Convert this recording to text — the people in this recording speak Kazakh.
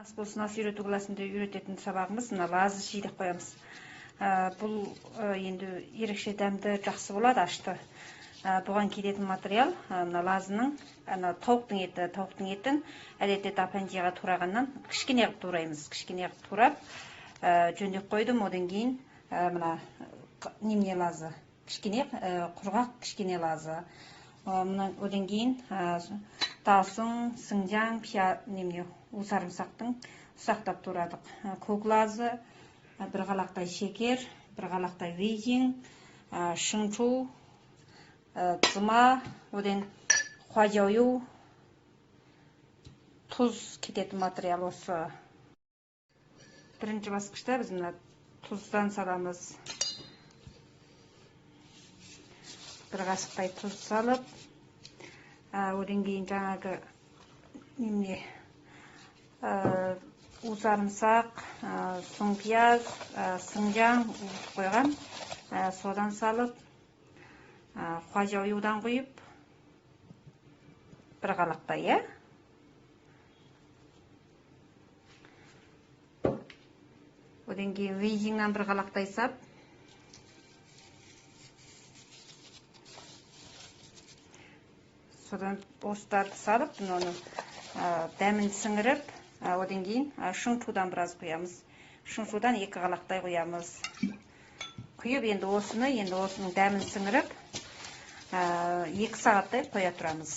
Болсын ас үйрету классында үйрететін сабағымыз мына лазы ши деп қоямыз. Бұл енді ерекше дәмді жақсы болады, ашты. Бұған кететін материал мына лазының, тауықтың етін әдетте тапанчиға турағаннан кішкене қылып тураймыз. Кішкене қылып турап, жөндеп қойдым, одан кейін мына немене лазы, кішкене құрғақ кішкене лазы. Одан кейін таусың, сыңжаң, усарымсақтың ұсақтап турадық. Көк лазы, бір қалақтай шекер, бір қалақтай вейжин, шыңчу, цыма, одан хуажаую, тұз кететін материал осы. Бірінші басқышта біз мына тұздан саламыз. Бір қасықтай тұз салып, одан кейін жаңағы усарымсақ, соң пияз, сыңжаң қойған, содан салып, хуажауюдан қойып, бір қалақтай, одан кейін вейжиннан бір қалақтай сап, содан остарды салып, оны дәмін сіңіріп, одан кейін шыңшудан біраз қоямыз. Шыңшудан 2 қалақтай қоямыз. Құйып, енді осының дәмін сіңіріп, 2 сағаттай қоя тұрамыз.